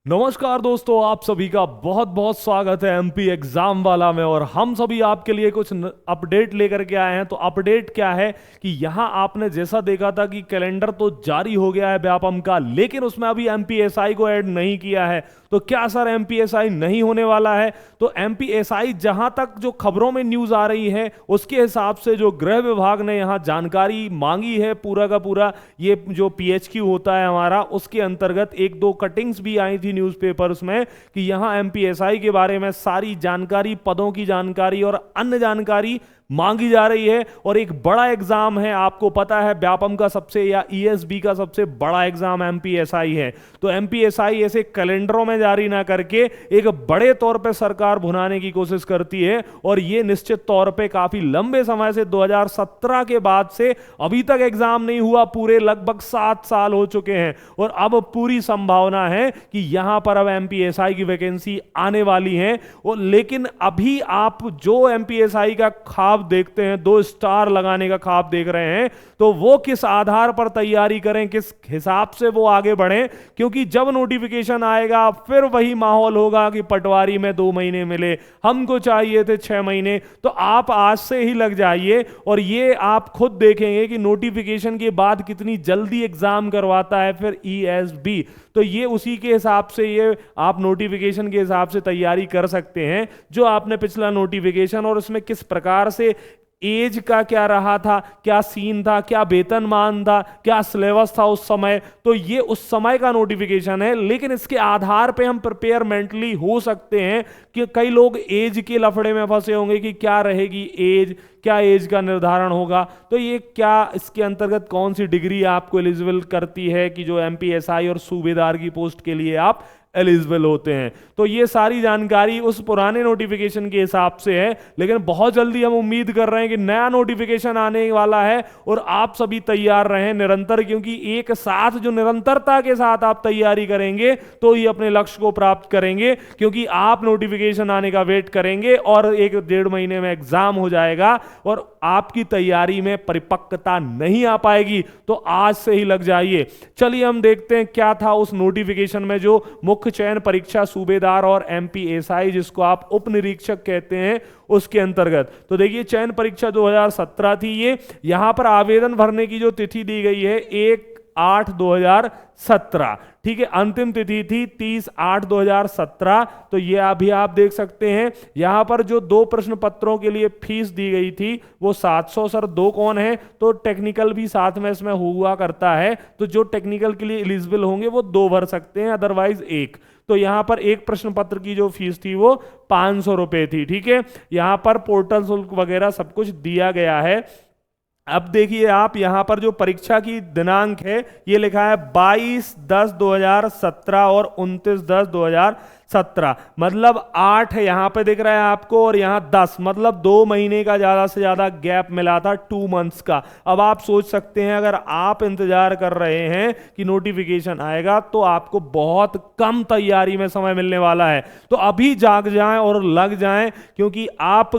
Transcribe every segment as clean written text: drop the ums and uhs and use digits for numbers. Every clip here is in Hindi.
नमस्कार दोस्तों, आप सभी का बहुत बहुत स्वागत है एमपी एग्जाम वाला में। और हम सभी आपके लिए कुछ अपडेट लेकर के आए हैं। तो अपडेट क्या है कि यहाँ आपने जैसा देखा था कि कैलेंडर तो जारी हो गया है व्यापम का, लेकिन उसमें अभी एमपीएसआई को ऐड नहीं किया है। तो क्या सर एमपीएसआई नहीं होने वाला है? तो एमपीएसआई जहां तक जो खबरों में न्यूज आ रही है उसके हिसाब से जो गृह विभाग ने यहाँ जानकारी मांगी है, पूरा का पूरा ये जो पीएचक्यू होता है हमारा, उसके अंतर्गत एक दो कटिंग्स भी आई थी न्यूज़पेपर्स में कि यहाँ एमपीएसआई के बारे में सारी जानकारी, पदों की जानकारी और अन्य जानकारी मांगी जा रही है। और एक बड़ा एग्जाम है, आपको पता है व्यापम का सबसे या ईएसबी का सबसे बड़ा एग्जाम एमपीएसआई है। तो एमपीएसआई ऐसे कैलेंडरों में जारी ना करके एक बड़े तौर पे सरकार भुनाने की कोशिश करती है। और ये निश्चित तौर पे काफी लंबे समय से 2017 के बाद से अभी तक एग्जाम नहीं हुआ, पूरे लगभग 7 साल हो चुके हैं। और अब पूरी संभावना है कि यहां पर अब एमपीएसआई की वैकेंसी आने वाली है। और लेकिन अभी आप जो एमपीएसआई का खाब देखते हैं, 2 स्टार लगाने का ख्वाब देख रहे हैं, तो वो किस आधार पर तैयारी करें, किस हिसाब से वो आगे बढ़ें? क्योंकि जब नोटिफिकेशन आएगा फिर वही माहौल होगा कि पटवारी में 2 महीने मिले, हमको चाहिए थे 6 महीने। तो आप आज से ही लग जाइए और ये आप खुद देखेंगे कि नोटिफिकेशन के बाद कितनी जल्दी एग्जाम करवाता है फिर ईएसबी। तो ये उसी के हिसाब से ये आप नोटिफिकेशन के हिसाब से तैयारी कर सकते हैं, जो आपने पिछला नोटिफिकेशन और उसमें किस प्रकार से एज का क्या रहा था, क्या सीन था, क्या वेतनमान था, क्या सिलेबस था उस समय। तो ये उस समय का नोटिफिकेशन है, लेकिन इसके आधार पे हम प्रिपेयर मेंटली हो सकते हैं कि कई लोग एज के लफड़े में फंसे होंगे कि क्या रहेगी एज, क्या एज का निर्धारण होगा, तो ये क्या इसके अंतर्गत कौन सी डिग्री आपको एलिजिबल करती है कि जो एमपीएसआई और सूबेदार की पोस्ट के लिए आप एलिजिबल होते हैं। तो ये सारी जानकारी उस पुराने नोटिफिकेशन के हिसाब से है, लेकिन बहुत जल्दी हम उम्मीद कर रहे हैं कि नया नोटिफिकेशन आने वाला है और आप सभी तैयार रहें निरंतर, क्योंकि एक साथ जो निरंतरता के साथ आप तैयारी करेंगे तो ही अपने लक्ष्य को प्राप्त करेंगे। क्योंकि आप नोटिफिकेशन आने का वेट करेंगे और 1-1.5 महीने में एग्जाम हो जाएगा और आपकी तैयारी में परिपक्वता नहीं आ पाएगी। तो आज से ही लग जाइए। चलिए हम देखते हैं क्या था उस नोटिफिकेशन में, जो मुख्य चयन परीक्षा सूबेदार और एमपीएसआई जिसको आप उप निरीक्षक कहते हैं उसके अंतर्गत। तो देखिए चयन परीक्षा 2017 थी ये। यहां पर आवेदन भरने की जो तिथि दी गई है 1/8/2017, ठीक है। अंतिम तिथि थी 30/8/2017। तो ये अभी आप देख सकते हैं यहां पर जो 2 प्रश्न पत्रों के लिए फीस दी गई थी वो 700। सर 2 कौन है? तो टेक्निकल भी साथ में इसमें हुआ करता है, तो जो टेक्निकल के लिए एलिजिबल होंगे वो 2 भर सकते हैं, अदरवाइज 1। तो यहां पर एक प्रश्न पत्र की जो फीस थी वो 500 रुपए थी, ठीक है। यहां पर पोर्टल शुल्क वगैरह सब कुछ दिया गया है। अब देखिए आप यहां पर जो परीक्षा की दिनांक है ये लिखा है 22/10/2017 और 29/10/2017, मतलब 8 यहां पे दिख रहा है आपको और यहां 10, मतलब 2 महीने का ज्यादा से ज्यादा गैप मिला था, 2 मंथ्स का। अब आप सोच सकते हैं अगर आप इंतजार कर रहे हैं कि नोटिफिकेशन आएगा तो आपको बहुत कम तैयारी में समय मिलने वाला है। तो अभी जाग जाएं और लग जाएं, क्योंकि आप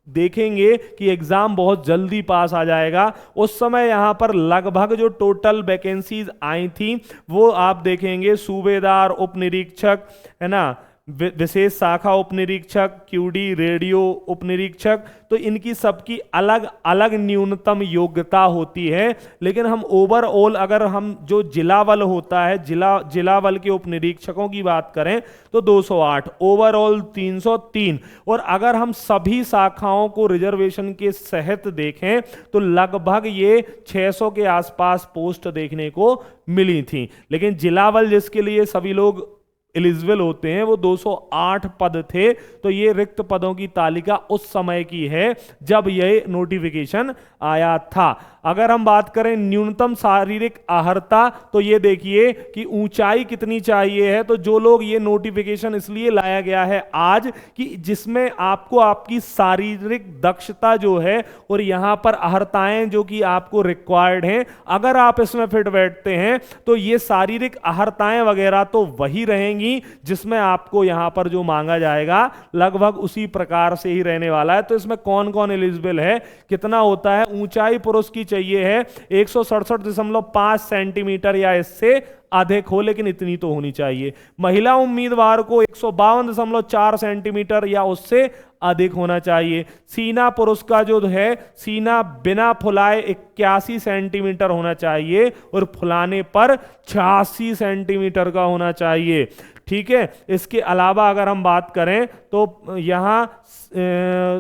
देखेंगे कि एग्जाम बहुत जल्दी पास आ जाएगा। उस समय यहां पर लगभग जो टोटल वैकेंसीज आई थी वो आप देखेंगे सूबेदार, उप निरीक्षक, है ना, विशेष शाखा उप निरीक्षक, क्यूडी रेडियो उप निरीक्षक, तो इनकी सबकी अलग अलग न्यूनतम योग्यता होती है। लेकिन हम ओवरऑल अगर हम जो जिला बल होता है, जिला बल के उप निरीक्षकों की बात करें तो 208, ओवरऑल 303। और अगर हम सभी शाखाओं को रिजर्वेशन के सहित देखें तो लगभग ये 600 के आसपास पोस्ट देखने को मिली थी। लेकिन जिला बल जिसके लिए सभी लोग एलिजिबल होते हैं वो 208 पद थे। तो ये रिक्त पदों की तालिका उस समय की है जब यह नोटिफिकेशन आया था। अगर हम बात करें न्यूनतम शारीरिक अर्हता, तो ये देखिए कि ऊंचाई कितनी चाहिए है। तो जो लोग, ये नोटिफिकेशन इसलिए लाया गया है आज कि जिसमें आपको आपकी शारीरिक दक्षता जो है और यहां पर अर्हताएं जो कि आपको रिक्वायर्ड हैं, अगर आप इसमें फिट बैठते हैं तो ये शारीरिक अर्हताएं वगैरह तो वही रहेंगी जिसमें आपको यहां पर जो मांगा जाएगा लगभग उसी प्रकार से ही रहने वाला है। तो इसमें कौन कौन एलिजिबल है, कितना होता है? ऊंचाई पुरुष की चाहिए है 167.5 सेंटीमीटर या इससे अधिक हो, लेकिन इतनी तो होनी चाहिए। महिला उम्मीदवार को 152.4 सेंटीमीटर या उससे अधिक होना चाहिए। सीना पुरुष का जो है सीना बिना फुलाए 81 सेंटीमीटर होना चाहिए और फुलाने पर 86 सेंटीमीटर का होना चाहिए। ठीक है, इसके अलावा अगर हम बात करें तो यहां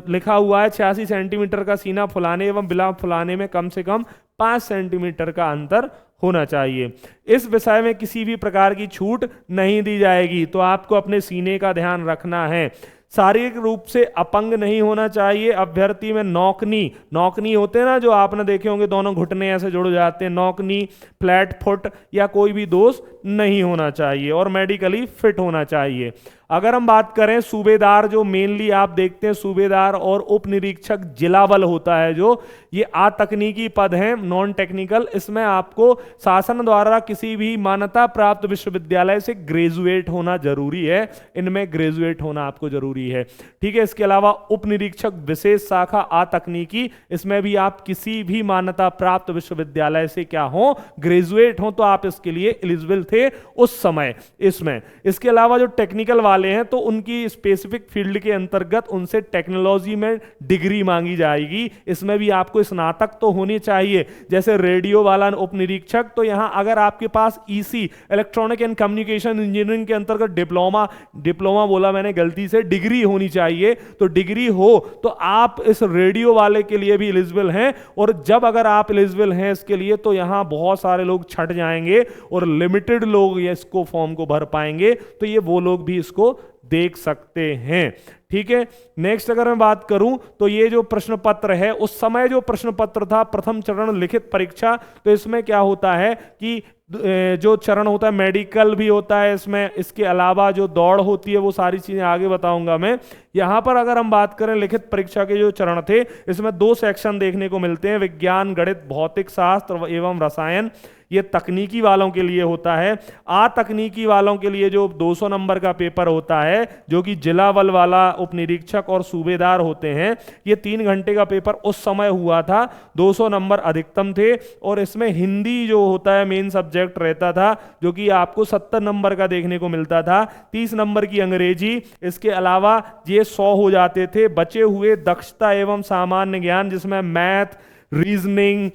लिखा हुआ है 86 सेंटीमीटर का सीना फुलाने एवं बिना फुलाने में कम से कम 5 सेंटीमीटर का अंतर होना चाहिए। इस विषय में किसी भी प्रकार की छूट नहीं दी जाएगी, तो आपको अपने सीने का ध्यान रखना है। शारीरिक रूप से अपंग नहीं होना चाहिए। अभ्यर्थी में नौकनी होते हैं ना, जो आपने देखे होंगे दोनों घुटने ऐसे जुड़ जाते हैं, नौकनी, फ्लैट फुट या कोई भी दोष नहीं होना चाहिए और मेडिकली फिट होना चाहिए। अगर हम बात करें सूबेदार, जो मेनली आप देखते हैं सूबेदार और उप निरीक्षक जिला बल होता है, जो ये अतकनीकी पद हैं, नॉन टेक्निकल। इसमें आपको शासन द्वारा किसी भी मान्यता प्राप्त विश्वविद्यालय से ग्रेजुएट होना जरूरी है, इनमें ग्रेजुएट होना आपको जरूरी है। ठीक है, इसके अलावा उप निरीक्षक विशेष शाखा अतकनीकी, इसमें भी आप किसी भी मान्यता प्राप्त विश्वविद्यालय से क्या हो, ग्रेजुएट हो, तो आप इसके लिए एलिजिबल थे उस समय इसमें। इसके अलावा जो टेक्निकल वाले हैं तो उनकी स्पेसिफिक फील्ड के अंतर्गत उनसे टेक्नोलॉजी में डिग्री मांगी जाएगी। इसमें भी आपको स्नातक तो होनी चाहिए। जैसे रेडियो वाला उप निरीक्षक, तो यहां अगर आपके पास EC electronic and communication engineering के अंतर्गत डिप्लोमा बोला मैंने गलती से, डिग्री होनी चाहिए। तो डिग्री हो तो आप इस रेडियो वाले के लिए भी एलिजिबल हैं। और जब अगर आप एलिजिबल हैं इसके लिए, तो यहां बहुत सारे लोग छट जाएंगे और लिमिटेड लोग इसको फॉर्म को भर पाएंगे, तो ये वो लोग भी इसको देख सकते हैं। ठीक है, नेक्स्ट अगर मैं बात करूं तो ये जो प्रश्न पत्र है, उस समय जो प्रश्न पत्र था प्रथम चरण लिखित परीक्षा, तो इसमें क्या होता है कि जो चरण होता है मेडिकल भी होता है इसमें, इसके अलावा जो दौड़ होती है वो सारी चीजें आगे बताऊंगा मैं। यहां पर अगर हम बात करें लिखित परीक्षा के जो चरण थे, इसमें 2 सेक्शन देखने को मिलते हैं, विज्ञान, गणित, भौतिक शास्त्र एवं रसायन। ये तकनीकी वालों के लिए होता है। अतकनीकी वालों के लिए जो 200 नंबर का पेपर होता है, जो कि जिला बल वाला उप निरीक्षक और सूबेदार होते हैं, ये 3 घंटे का पेपर उस समय हुआ था, 200 नंबर अधिकतम थे। और इसमें हिंदी जो होता है मेन सब्जेक्ट रहता था, जो कि आपको 70 नंबर का देखने को मिलता था, 30 नंबर की अंग्रेजी। इसके अलावा ये 100 हो जाते थे। बचे हुए दक्षता एवं सामान्य ज्ञान, जिसमें मैथ, रीजनिंग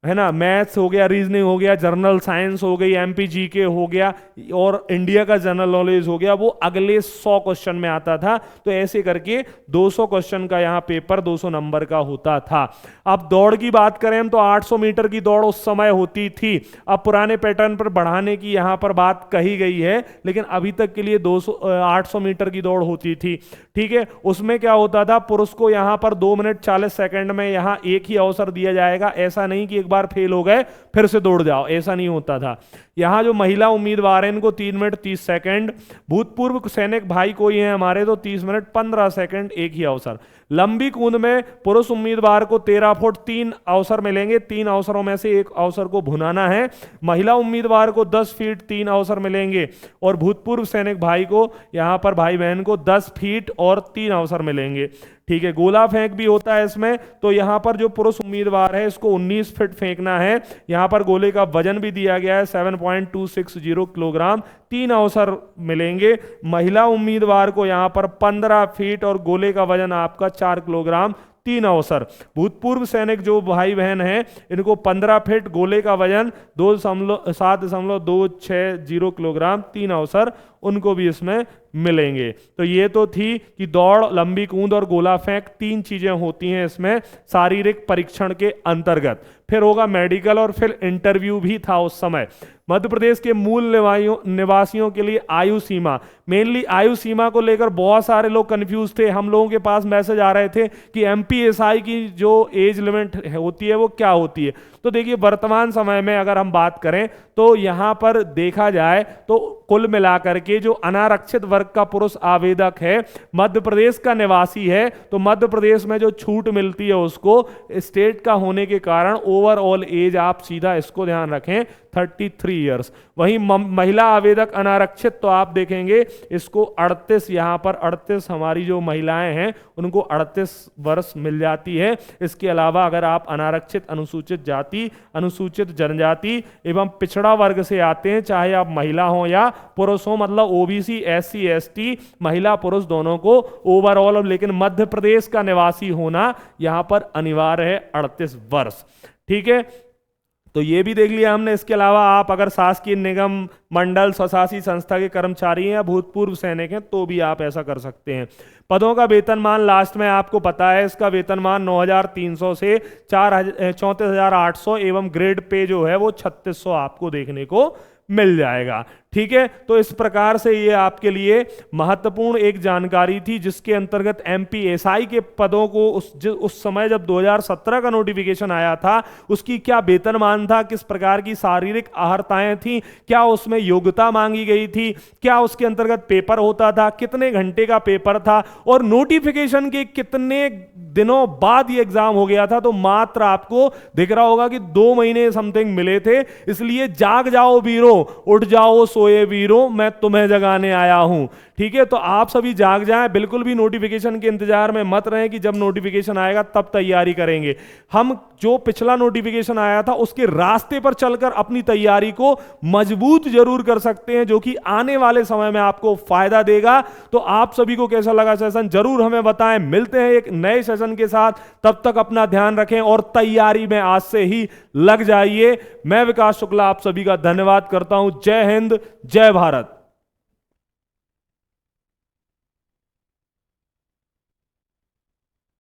है ना, मैथ्स हो गया, रीजनिंग हो गया, जर्नल साइंस हो गई, एमपीजीके हो गया और इंडिया का जनरल नॉलेज हो गया, वो अगले 100 क्वेश्चन में आता था। तो ऐसे करके 200 क्वेश्चन का यहाँ पेपर 200 नंबर का होता था। अब दौड़ की बात करें हम, तो 800 मीटर की दौड़ उस समय होती थी। अब पुराने पैटर्न पर बढ़ाने की यहाँ पर बात कही गई है, लेकिन अभी तक के लिए 800 मीटर की दौड़ होती थी। ठीक है, उसमें क्या होता था, पुरुष को यहाँ पर 2 मिनट 40 सेकंड में यहाँ एक ही अवसर दिया जाएगा। ऐसा नहीं कि बार फेल हो गए फिर से दौड़ जाओ, ऐसा नहीं होता था। यहां जो महिला उम्मीदवार हैं इनको 3 मिनट 30 सेकंड, भूतपूर्व सैनिक भाई कोई हैं हमारे तो 30 मिनट 15 सेकंड एक ही अवसर। लंबी कूद में पुरुष उम्मीदवार को 13 फुट 3 अवसर मिलेंगे, 3 अवसरों में से एक अवसर को भुनाना है। महिला उम्मीदवार को 10 फीट 3 अवसर मिलेंगे और भूतपूर्व सैनिक भाई को, यहां पर भाई बहन को 10 फीट और 3 अवसर मिलेंगे। ठीक है, गोला फेंक भी होता है इसमें, तो यहां पर जो पुरुष उम्मीदवार है इसको 19 फीट फेंकना है। यहां पर गोले का वजन भी दिया गया है 7.260 किलोग्राम, 3 अवसर मिलेंगे। महिला उम्मीदवार को यहां पर 15 फीट और गोले का वजन आपका 4 किलोग्राम, 3 अवसर। भूतपूर्व सैनिक जो भाई बहन हैं इनको 15 फीट, गोले का वजन 7.260 किलोग्राम, 3 अवसर उनको भी इसमें मिलेंगे। तो ये तो थी कि दौड़, लंबी कूद और गोला फेंक 3 चीजें होती हैं इसमें शारीरिक परीक्षण के अंतर्गत। फिर होगा मेडिकल और फिर इंटरव्यू भी था उस समय। मध्य प्रदेश के मूल निवासियों के लिए आयु सीमा, मेनली आयु सीमा को लेकर बहुत सारे लोग कंफ्यूज थे। हम लोगों के पास मैसेज आ रहे थे कि एमपीएसआई की जो एज लिमिट होती है वो क्या होती है। तो देखिए वर्तमान समय में अगर हम बात करें तो यहां पर देखा जाए तो कुल मिलाकर के जो अनारक्षित वर्ग का पुरुष आवेदक है, मध्य प्रदेश का निवासी है, तो मध्य प्रदेश में जो छूट मिलती है उसको स्टेट का होने के कारण ओवरऑल एज, आप सीधा इसको ध्यान रखें, 33 ईयर्स। वहीं महिला आवेदक अनारक्षित तो आप देखेंगे इसको 38, यहाँ पर 38 हमारी जो महिलाएं हैं उनको 38 वर्ष मिल जाती है। इसके अलावा अगर आप अनारक्षित, अनुसूचित जाति, अनुसूचित जनजाति एवं पिछड़ा वर्ग से आते हैं, चाहे आप महिला हो या पुरुष हो, मतलब ओबीसी, एससी, एसटी, महिला पुरुष दोनों को ओवरऑल, लेकिन मध्य प्रदेश का निवासी होना यहां पर अनिवार्य है 38 वर्ष। ठीक है, तो ये भी देख लिया हमने। इसके अलावा आप अगर शासकीय निगम, मंडल, स्वशासी संस्था के कर्मचारी हैं या भूतपूर्व सैनिक हैं तो भी आप ऐसा कर सकते हैं। पदों का वेतनमान लास्ट में आपको पता है, इसका वेतनमान 9,300 से 34,800 एवं ग्रेड पे जो है वो 3600 आपको देखने को मिल जाएगा। ठीक है, तो इस प्रकार से ये आपके लिए महत्वपूर्ण एक जानकारी थी जिसके अंतर्गत एमपीएसआई के पदों को उस समय जब 2017 का नोटिफिकेशन आया था उसकी क्या वेतनमान था, किस प्रकार की शारीरिक अहर्ताएं थी, क्या उसमें योग्यता मांगी गई थी, क्या उसके अंतर्गत पेपर होता था, कितने घंटे का पेपर था और नोटिफिकेशन के कितने दिनों बाद ये एग्जाम हो गया था। तो मात्र आपको दिख रहा होगा कि 2 महीने समथिंग मिले थे। इसलिए जाग जाओ वीरों, उठ जाओ सोए वीरों, मैं तुम्हें जगाने आया हूं। ठीक है, तो आप सभी जाग जाएं, बिल्कुल भी नोटिफिकेशन के इंतजार में मत रहें कि जब नोटिफिकेशन आएगा तब तैयारी करेंगे। हम जो पिछला नोटिफिकेशन आया था उसके रास्ते पर चलकर अपनी तैयारी को मजबूत जरूर कर सकते हैं, जो कि आने वाले समय में आपको फायदा देगा। तो आप सभी को कैसा लगा सेशन जरूर हमें बताएं। मिलते हैं एक नए सेशन के साथ, तब तक अपना ध्यान रखें और तैयारी में आज से ही लग जाइए। मैं विकास शुक्ला आप सभी का धन्यवाद करता हूं। जय हिंद, जय भारत।